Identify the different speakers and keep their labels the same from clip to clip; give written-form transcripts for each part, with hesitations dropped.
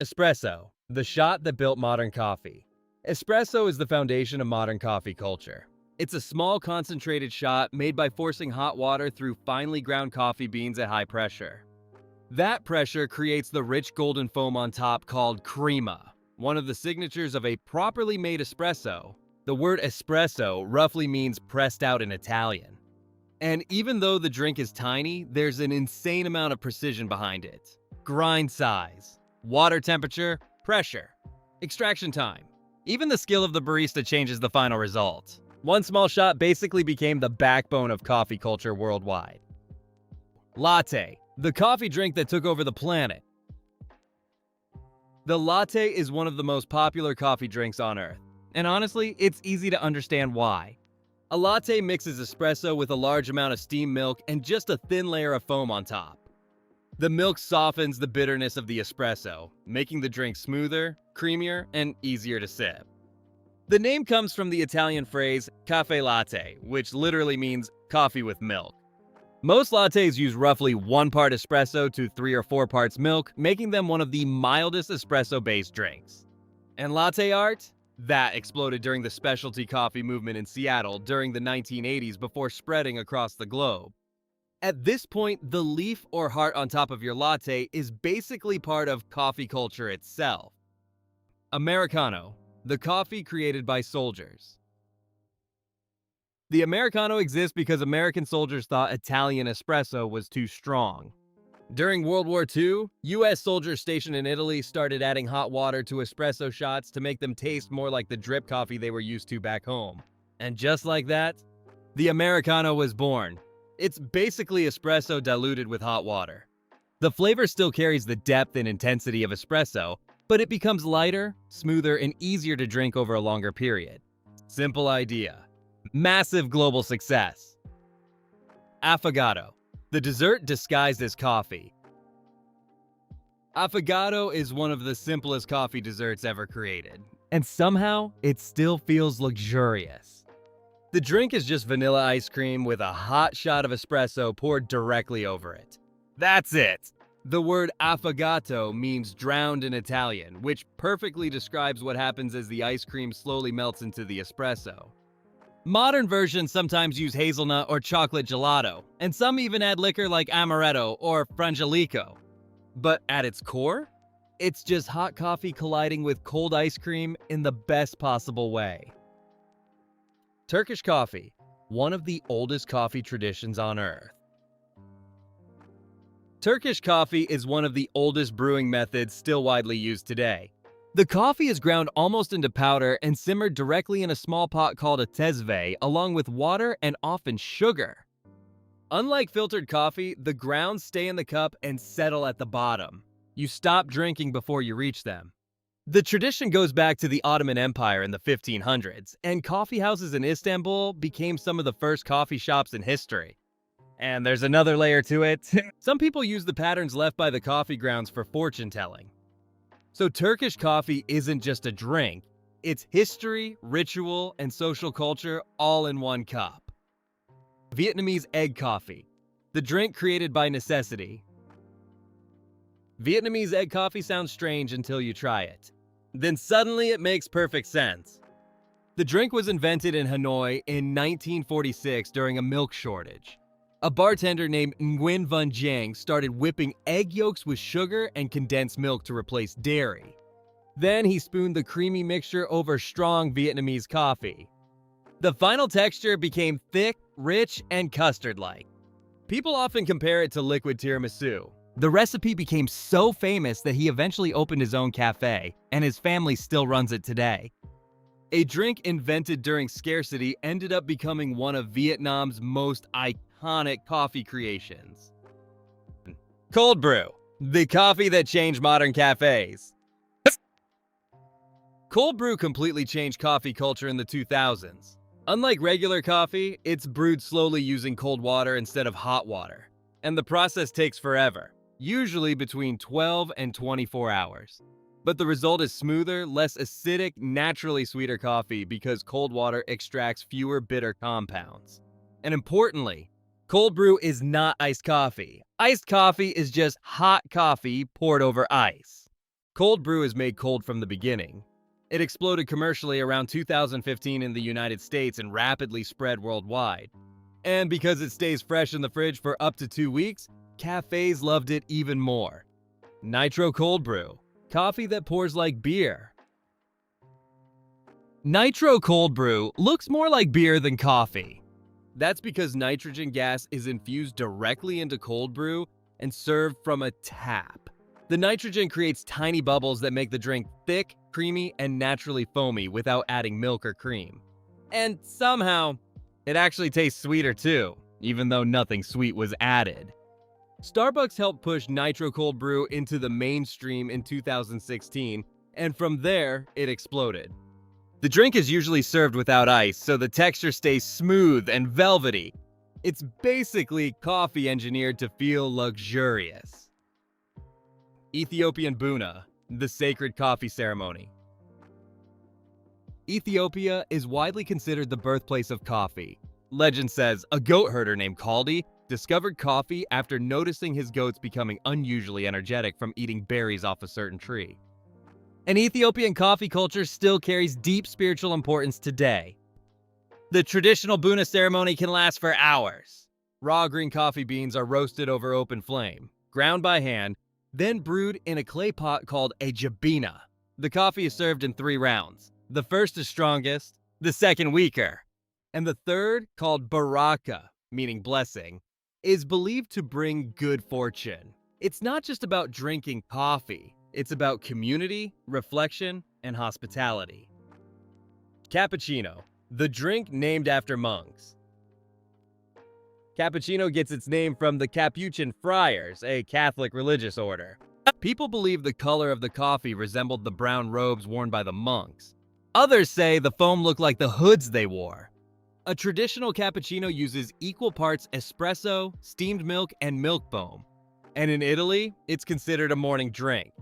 Speaker 1: Espresso, the shot that built modern coffee. Espresso is the foundation of modern coffee culture. It's a small, concentrated shot made by forcing hot water through finely ground coffee beans at high pressure. That pressure creates the rich golden foam on top called crema, one of the signatures of a properly made espresso. The word espresso roughly means pressed out in Italian. And even though the drink is tiny, there's an insane amount of precision behind it. Grind size, water temperature, pressure, extraction time. Even the skill of the barista changes the final result. One small shot basically became the backbone of coffee culture worldwide. Latte, the coffee drink that took over the planet. The latte is one of the most popular coffee drinks on Earth. And honestly, it's easy to understand why. A latte mixes espresso with a large amount of steamed milk and just a thin layer of foam on top. The milk softens the bitterness of the espresso, making the drink smoother, creamier, and easier to sip. The name comes from the Italian phrase caffè latte, which literally means coffee with milk. Most lattes use roughly 1 part espresso to 3 or 4 parts milk, making them one of the mildest espresso-based drinks. And latte art? That exploded during the specialty coffee movement in Seattle during the 1980s before spreading across the globe. At this point, the leaf or heart on top of your latte is basically part of coffee culture itself. Americano, the coffee created by soldiers. The Americano exists because American soldiers thought Italian espresso was too strong. During World War II, US soldiers stationed in Italy started adding hot water to espresso shots to make them taste more like the drip coffee they were used to back home. And just like that, the Americano was born. It's basically espresso diluted with hot water. The flavor still carries the depth and intensity of espresso, but it becomes lighter, smoother, and easier to drink over a longer period. Simple idea. Massive global success. Affogato, the dessert disguised as coffee. Affogato is one of the simplest coffee desserts ever created, and somehow it still feels luxurious. The drink is just vanilla ice cream with a hot shot of espresso poured directly over it. That's it! The word affogato means drowned in Italian, which perfectly describes what happens as the ice cream slowly melts into the espresso. Modern versions sometimes use hazelnut or chocolate gelato, and some even add liquor like amaretto or frangelico. But at its core, it's just hot coffee colliding with cold ice cream in the best possible way. Turkish coffee, one of the oldest coffee traditions on Earth. Turkish coffee is one of the oldest brewing methods still widely used today. The coffee is ground almost into powder and simmered directly in a small pot called a tezve, along with water and often sugar. Unlike filtered coffee, the grounds stay in the cup and settle at the bottom. You stop drinking before you reach them. The tradition goes back to the Ottoman Empire in the 1500s, and coffee houses in Istanbul became some of the first coffee shops in history. And there's another layer to it. Some people use the patterns left by the coffee grounds for fortune telling. So Turkish coffee isn't just a drink, it's history, ritual, and social culture all in one cup. Vietnamese egg coffee, the drink created by necessity. Vietnamese egg coffee sounds strange until you try it. Then suddenly it makes perfect sense. The drink was invented in Hanoi in 1946 during a milk shortage. A bartender named Nguyen Van Giang started whipping egg yolks with sugar and condensed milk to replace dairy. Then he spooned the creamy mixture over strong Vietnamese coffee. The final texture became thick, rich, and custard-like. People often compare it to liquid tiramisu. The recipe became so famous that he eventually opened his own cafe, and his family still runs it today. A drink invented during scarcity ended up becoming one of Vietnam's most iconic coffee creations. Cold brew, the coffee that changed modern cafes. Cold brew completely changed coffee culture in the 2000s. Unlike regular coffee, it's brewed slowly using cold water instead of hot water. And the process takes forever, usually between 12 and 24 hours. But the result is smoother, less acidic, naturally sweeter coffee because cold water extracts fewer bitter compounds. And importantly, cold brew is not iced coffee. Iced coffee is just hot coffee poured over ice. Cold brew is made cold from the beginning. It exploded commercially around 2015 in the United States and rapidly spread worldwide. And because it stays fresh in the fridge for up to 2 weeks, cafes loved it even more. Nitro cold brew, coffee that pours like beer. Nitro cold brew looks more like beer than coffee. That's because nitrogen gas is infused directly into cold brew and served from a tap. The nitrogen creates tiny bubbles that make the drink thick, creamy, and naturally foamy without adding milk or cream. And somehow, it actually tastes sweeter too, even though nothing sweet was added. Starbucks helped push nitro cold brew into the mainstream in 2016, and from there, it exploded. The drink is usually served without ice, so the texture stays smooth and velvety. It's basically coffee engineered to feel luxurious. Ethiopian Buna, the sacred coffee ceremony. Ethiopia is widely considered the birthplace of coffee. Legend says a goat herder named Kaldi discovered coffee after noticing his goats becoming unusually energetic from eating berries off a certain tree. And Ethiopian coffee culture still carries deep spiritual importance today. The traditional Buna ceremony can last for hours. Raw green coffee beans are roasted over open flame, ground by hand, then brewed in a clay pot called a jabina. The coffee is served in 3 rounds. The first is strongest, the second weaker, and the third, called baraka, meaning blessing, is believed to bring good fortune. It's not just about drinking coffee, it's about community, reflection, and hospitality. Cappuccino, the drink named after monks. Cappuccino gets its name from the Capuchin Friars, a Catholic religious order. People believe the color of the coffee resembled the brown robes worn by the monks. Others say the foam looked like the hoods they wore. A traditional cappuccino uses equal parts espresso, steamed milk, and milk foam. And in Italy, it's considered a morning drink.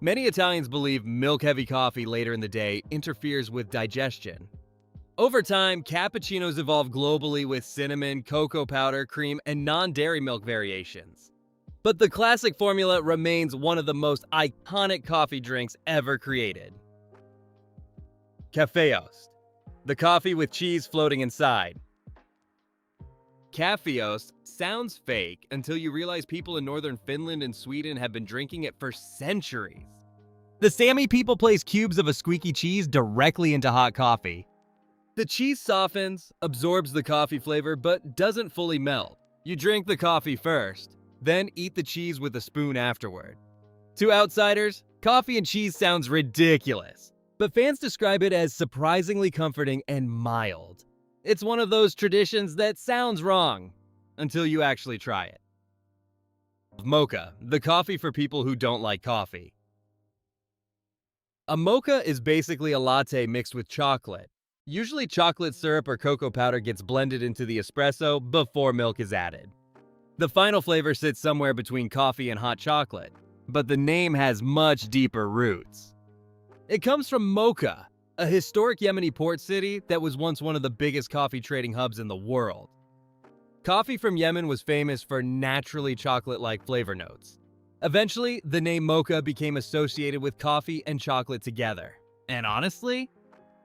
Speaker 1: Many Italians believe milk-heavy coffee later in the day interferes with digestion. Over time, cappuccinos evolved globally with cinnamon, cocoa powder, cream, and non-dairy milk variations. But the classic formula remains one of the most iconic coffee drinks ever created. Kaffeost, the coffee with cheese floating inside. Kaffeost sounds fake until you realize people in northern Finland and Sweden have been drinking it for centuries. The Sami people place cubes of a squeaky cheese directly into hot coffee. The cheese softens, absorbs the coffee flavor, but doesn't fully melt. You drink the coffee first, then eat the cheese with a spoon afterward. To outsiders, coffee and cheese sounds ridiculous, but fans describe it as surprisingly comforting and mild. It's one of those traditions that sounds wrong until you actually try it. Mocha, the coffee for people who don't like coffee. A mocha is basically a latte mixed with chocolate. Usually chocolate syrup or cocoa powder gets blended into the espresso before milk is added. The final flavor sits somewhere between coffee and hot chocolate, but the name has much deeper roots. It comes from Mocha, a historic Yemeni port city that was once one of the biggest coffee trading hubs in the world. Coffee from Yemen was famous for naturally chocolate-like flavor notes. Eventually, the name Mocha became associated with coffee and chocolate together. And honestly,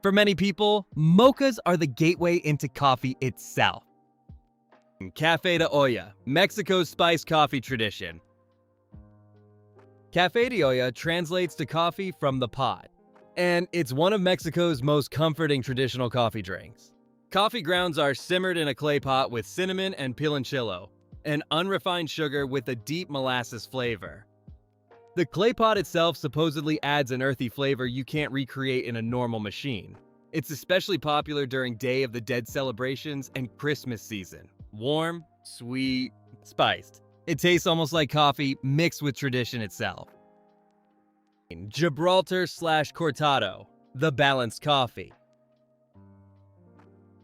Speaker 1: for many people, mochas are the gateway into coffee itself. Café de olla, Mexico's spiced coffee tradition. Café de olla translates to coffee from the pot, and it's one of Mexico's most comforting traditional coffee drinks. Coffee grounds are simmered in a clay pot with cinnamon and piloncillo, an unrefined sugar with a deep molasses flavor. The clay pot itself supposedly adds an earthy flavor you can't recreate in a normal machine. It's especially popular during Day of the Dead celebrations and Christmas season. Warm, sweet, spiced. It tastes almost like coffee mixed with tradition itself. Gibraltar/Cortado, the balanced coffee.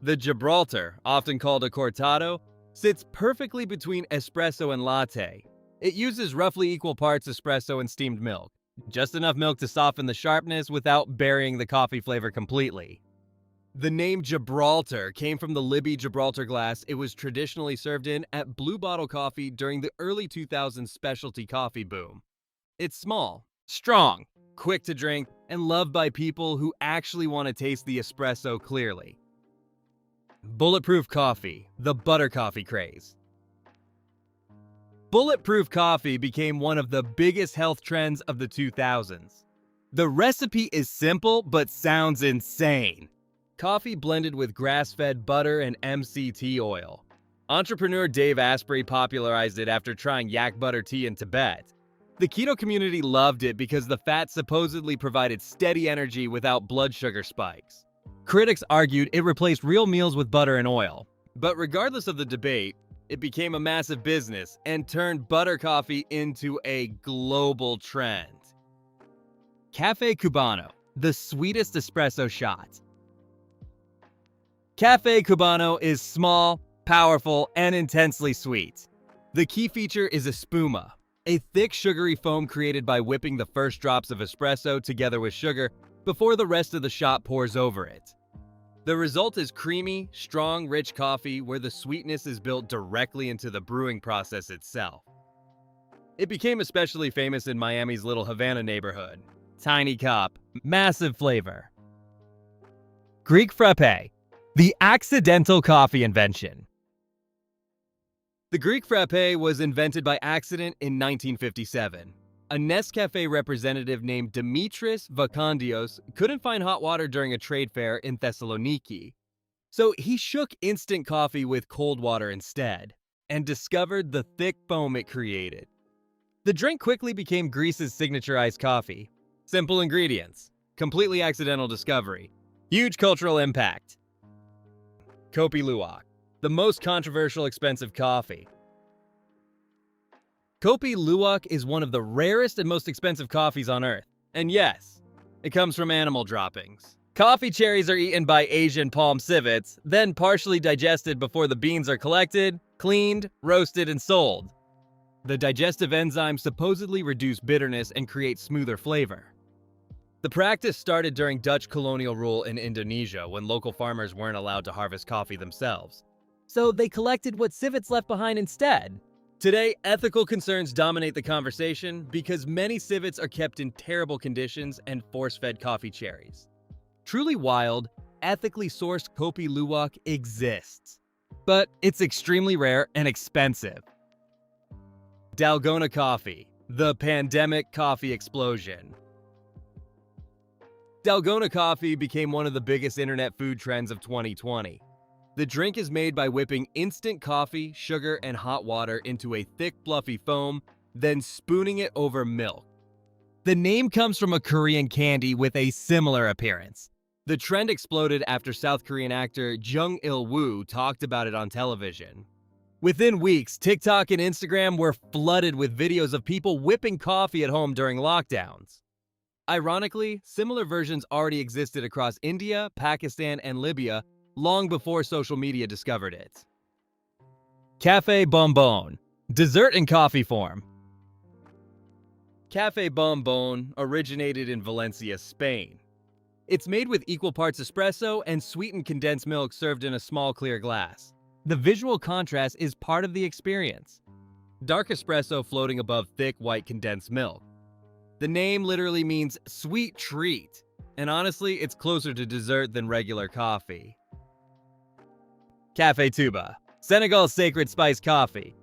Speaker 1: The Gibraltar, often called a cortado, sits perfectly between espresso and latte. It uses roughly equal parts espresso and steamed milk, just enough milk to soften the sharpness without burying the coffee flavor completely. The name Gibraltar came from the Libby Gibraltar glass it was traditionally served in at Blue Bottle Coffee during the early 2000s specialty coffee boom. It's small, Strong, quick to drink, and loved by people who actually want to taste the espresso clearly. Bulletproof coffee, the butter coffee craze. Bulletproof coffee became one of the biggest health trends of the 2000s. The recipe is simple but sounds insane. Coffee blended with grass-fed butter and MCT oil. Entrepreneur Dave Asprey popularized it after trying yak butter tea in Tibet. The keto community loved it because the fat supposedly provided steady energy without blood sugar spikes. Critics argued it replaced real meals with butter and oil. But regardless of the debate, it became a massive business and turned butter coffee into a global trend. Cafe Cubano, the sweetest espresso shot. Cafe Cubano is small, powerful, and intensely sweet. The key feature is espuma, a thick sugary foam created by whipping the first drops of espresso together with sugar before the rest of the shot pours over it. The result is creamy, strong, rich coffee where the sweetness is built directly into the brewing process itself. It became especially famous in Miami's Little Havana neighborhood. Tiny cup, massive flavor. Greek frappe, the accidental coffee invention. The Greek frappe was invented by accident in 1957. A Nescafe representative named Dimitris Vakandios couldn't find hot water during a trade fair in Thessaloniki. So he shook instant coffee with cold water instead, and discovered the thick foam it created. The drink quickly became Greece's signature iced coffee. Simple ingredients, completely accidental discovery, huge cultural impact. Kopi Luwak, the most controversial expensive coffee. Kopi Luwak is one of the rarest and most expensive coffees on earth. And yes, it comes from animal droppings. Coffee cherries are eaten by Asian palm civets, then partially digested before the beans are collected, cleaned, roasted, and sold. The digestive enzymes supposedly reduce bitterness and create smoother flavor. The practice started during Dutch colonial rule in Indonesia when local farmers weren't allowed to harvest coffee themselves. So they collected what civets left behind instead. Today, ethical concerns dominate the conversation because many civets are kept in terrible conditions and force-fed coffee cherries. Truly wild, ethically sourced Kopi Luwak exists, but it's extremely rare and expensive. Dalgona coffee, the pandemic coffee explosion. Dalgona coffee became one of the biggest internet food trends of 2020. The drink is made by whipping instant coffee, sugar, and hot water into a thick, fluffy foam, then spooning it over milk. The name comes from a Korean candy with a similar appearance. The trend exploded after South Korean actor Jung Il-woo talked about it on television. Within weeks, TikTok and Instagram were flooded with videos of people whipping coffee at home during lockdowns. Ironically, similar versions already existed across India, Pakistan, and Libya long before social media discovered it. Café Bombón, dessert in coffee form. Café Bombón originated in Valencia, Spain. It's made with equal parts espresso and sweetened condensed milk served in a small clear glass. The visual contrast is part of the experience. Dark espresso floating above thick white condensed milk. The name literally means sweet treat, and honestly, it's closer to dessert than regular coffee. Café Touba, Senegal's sacred spiced coffee.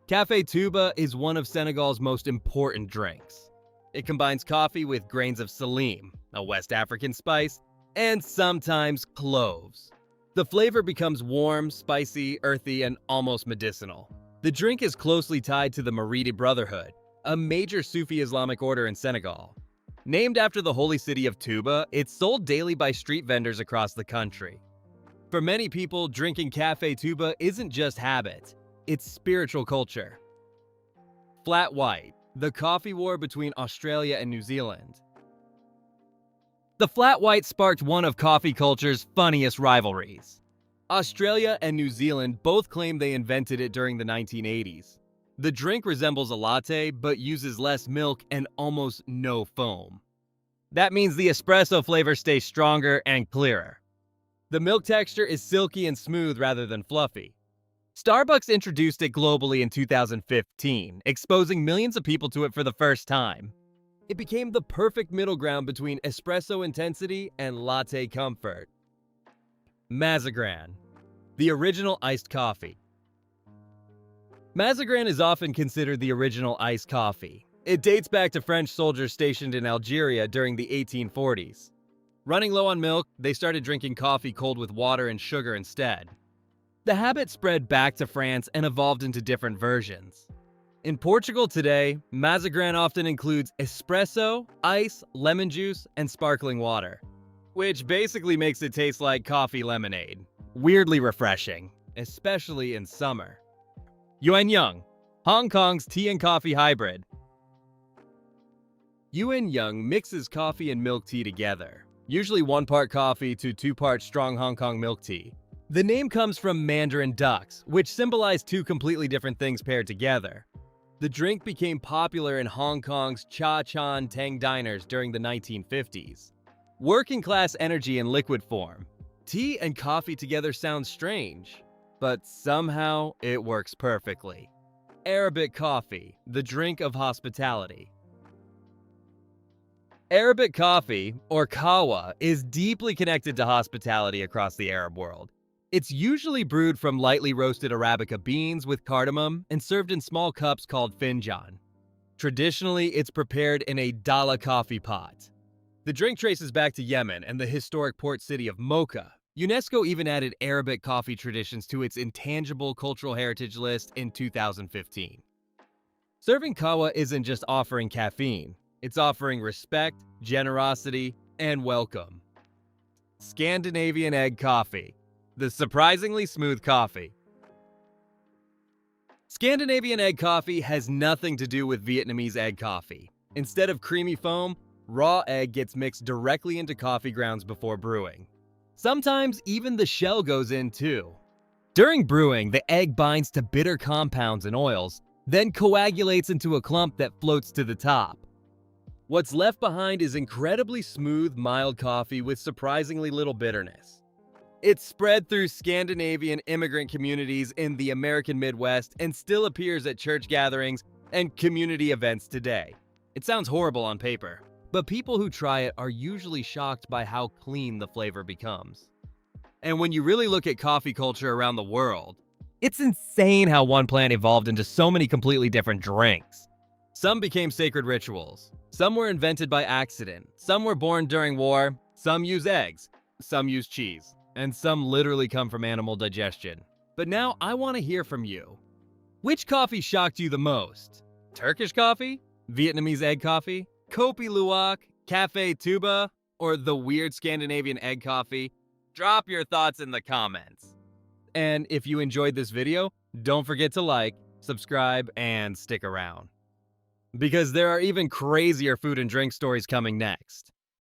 Speaker 1: Café Touba is one of Senegal's most important drinks. It combines coffee with grains of salim, a West African spice, and sometimes cloves. The flavor becomes warm, spicy, earthy, and almost medicinal. The drink is closely tied to the Maridi Brotherhood, a major Sufi Islamic order in Senegal. Named after the holy city of Touba, it's sold daily by street vendors across the country. For many people, drinking Café Touba isn't just habit, it's spiritual culture. Flat white, the coffee war between Australia and New Zealand. The flat white sparked one of coffee culture's funniest rivalries. Australia and New Zealand both claim they invented it during the 1980s. The drink resembles a latte, but uses less milk and almost no foam. That means the espresso flavor stays stronger and clearer. The milk texture is silky and smooth rather than fluffy. Starbucks introduced it globally in 2015, exposing millions of people to it for the first time. It became the perfect middle ground between espresso intensity and latte comfort. Mazagran, the original iced coffee. Mazagran is often considered the original iced coffee. It dates back to French soldiers stationed in Algeria during the 1840s. Running low on milk, they started drinking coffee cold with water and sugar instead. The habit spread back to France and evolved into different versions. In Portugal today, Mazagran often includes espresso, ice, lemon juice, and sparkling water, which basically makes it taste like coffee lemonade. Weirdly refreshing, especially in summer. Yuan Yang, Hong Kong's tea and coffee hybrid. Yuan Yang mixes coffee and milk tea together, usually 1 part coffee to 2 part strong Hong Kong milk tea. The name comes from Mandarin ducks, which symbolize 2 completely different things paired together. The drink became popular in Hong Kong's Cha Chan Tang diners during the 1950s. Working class energy in liquid form. Tea and coffee together sounds strange, but somehow it works perfectly. Arabic coffee, the drink of hospitality. Arabic coffee, or kahwa, is deeply connected to hospitality across the Arab world. It's usually brewed from lightly roasted Arabica beans with cardamom and served in small cups called finjan. Traditionally, it's prepared in a dala coffee pot. The drink traces back to Yemen and the historic port city of Mocha. UNESCO even added Arabic coffee traditions to its intangible cultural heritage list in 2015. Serving kahwa isn't just offering caffeine, it's offering respect, generosity, and welcome. Scandinavian egg coffee. The surprisingly smooth coffee. Scandinavian egg coffee has nothing to do with Vietnamese egg coffee. Instead of creamy foam, raw egg gets mixed directly into coffee grounds before brewing. Sometimes even the shell goes in too. During brewing, the egg binds to bitter compounds and oils, then coagulates into a clump that floats to the top. What's left behind is incredibly smooth, mild coffee with surprisingly little bitterness. It's spread through Scandinavian immigrant communities in the American Midwest and still appears at church gatherings and community events today. It sounds horrible on paper, but people who try it are usually shocked by how clean the flavor becomes. And when you really look at coffee culture around the world, it's insane how one plant evolved into so many completely different drinks. Some became sacred rituals, some were invented by accident, some were born during war, some use eggs, some use cheese, and some literally come from animal digestion. But now I want to hear from you. Which coffee shocked you the most? Turkish coffee? Vietnamese egg coffee? Kopi Luwak? Cafe Tuba? Or the weird Scandinavian egg coffee? Drop your thoughts in the comments. And if you enjoyed this video, don't forget to like, subscribe, and stick around. Because there are even crazier food and drink stories coming next.